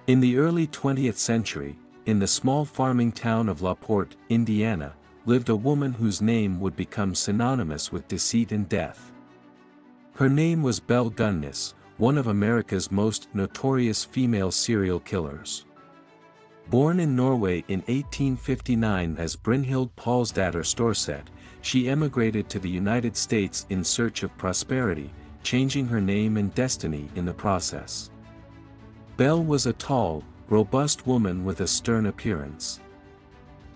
In the early 20th century, in the small farming town of Porte, Indiana, lived a woman whose name would become synonymous with deceit and death. Her name was Belle Gunness, one of America's most notorious female serial killers. Born in Norway in 1859 as Brynhild Paulsdatter Storsett, she emigrated to the United States in search of prosperity, changing her name and destiny in the process. Belle was a tall, robust woman with a stern appearance.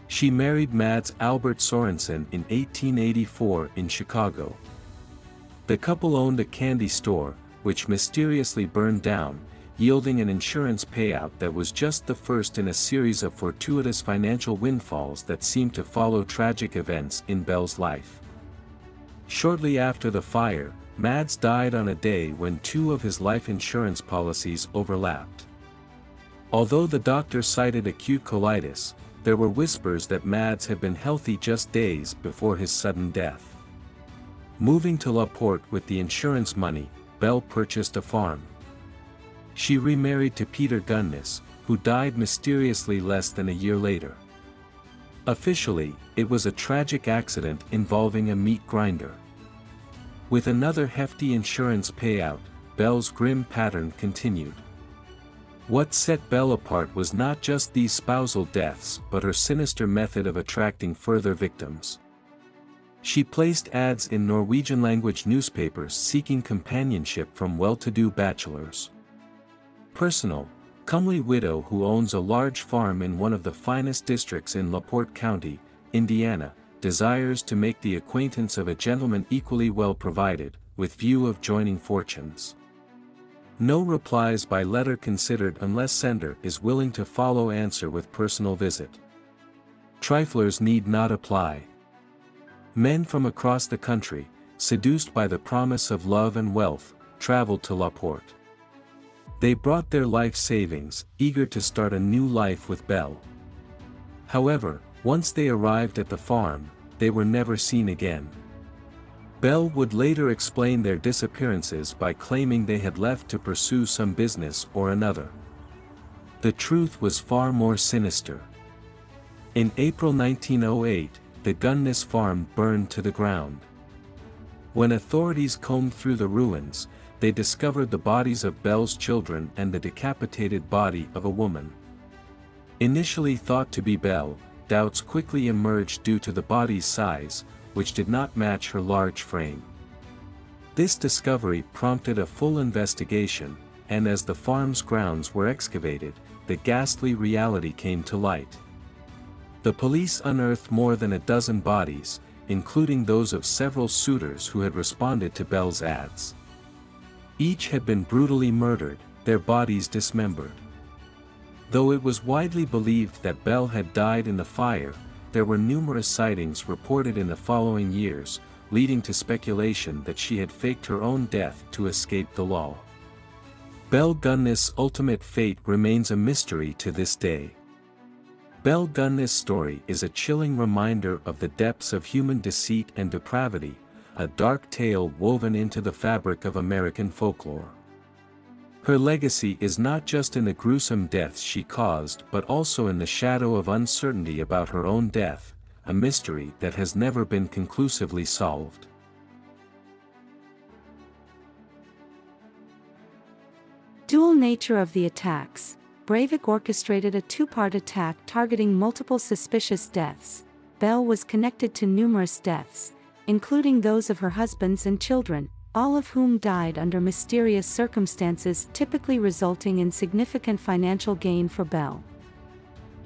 She married Mads Albert Sorensen in 1884 in Chicago. The couple owned a candy store, which mysteriously burned down, yielding an insurance payout that was just the first in a series of fortuitous financial windfalls that seemed to follow tragic events in Belle's life. Shortly after the fire, Mads died on a day when two of his life insurance policies overlapped. Although the doctor cited acute colitis, there were whispers that Mads had been healthy just days before his sudden death. Moving to Porte with the insurance money, Belle purchased a farm. She remarried to Peter Gunness, who died mysteriously less than a year later. Officially, it was a tragic accident involving a meat grinder. With another hefty insurance payout, Belle's grim pattern continued. What set Belle apart was not just these spousal deaths but her sinister method of attracting further victims. She placed ads in Norwegian-language newspapers seeking companionship from well-to-do bachelors. Personal, comely widow who owns a large farm in one of the finest districts in LaPorte County, Indiana, desires to make the acquaintance of a gentleman equally well provided, with view of joining fortunes. No replies by letter considered unless sender is willing to follow answer with personal visit. Triflers need not apply. Men from across the country, seduced by the promise of love and wealth, traveled to LaPorte. They brought their life savings, eager to start a new life with Belle. However, once they arrived at the farm, they were never seen again. Belle would later explain their disappearances by claiming they had left to pursue some business or another. The truth was far more sinister. In April 1908, the Gunness farm burned to the ground. When authorities combed through the ruins, they discovered the bodies of Belle's children and the decapitated body of a woman. Initially thought to be Belle, doubts quickly emerged due to the body's size, which did not match her large frame. This discovery prompted a full investigation, and as the farm's grounds were excavated, the ghastly reality came to light. The police unearthed more than a dozen bodies, including those of several suitors who had responded to Belle's ads. Each had been brutally murdered, their bodies dismembered. Though it was widely believed that Belle had died in the fire, there were numerous sightings reported in the following years, leading to speculation that she had faked her own death to escape the law. Belle Gunness' ultimate fate remains a mystery to this day. Belle Gunness' story is a chilling reminder of the depths of human deceit and depravity, a dark tale woven into the fabric of American folklore. Her legacy is not just in the gruesome deaths she caused but also in the shadow of uncertainty about her own death, a mystery that has never been conclusively solved. Dual nature of the attacks. Breivik orchestrated a two-part attack targeting multiple suspicious deaths. Belle was connected to numerous deaths, including those of her husbands and children, all of whom died under mysterious circumstances, typically resulting in significant financial gain for Belle.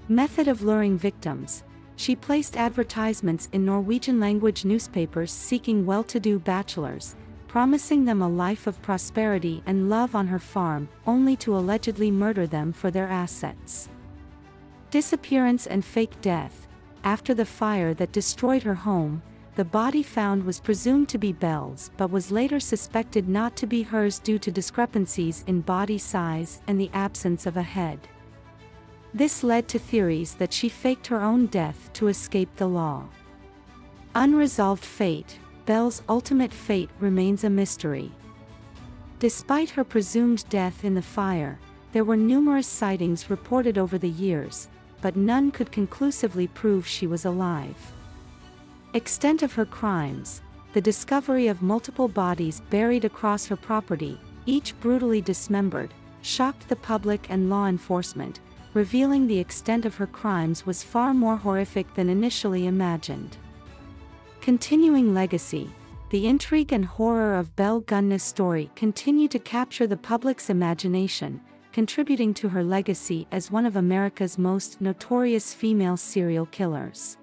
Method of luring victims. She placed advertisements in Norwegian-language newspapers seeking well-to-do bachelors, promising them a life of prosperity and love on her farm, only to allegedly murder them for their assets. Disappearance and fake death. After the fire that destroyed her home, the body found was presumed to be Belle's but was later suspected not to be hers due to discrepancies in body size and the absence of a head. This led to theories that she faked her own death to escape the law. Unresolved fate. Belle's ultimate fate remains a mystery. Despite her presumed death in the fire, There were numerous sightings reported over the years, but none could conclusively prove she was alive. Extent of her crimes: the discovery of multiple bodies buried across her property, each brutally dismembered, shocked the public and law enforcement, revealing the extent of her crimes was far more horrific than initially imagined. Continuing legacy: the intrigue and horror of Belle Gunness' story continue to capture the public's imagination, contributing to her legacy as one of America's most notorious female serial killers.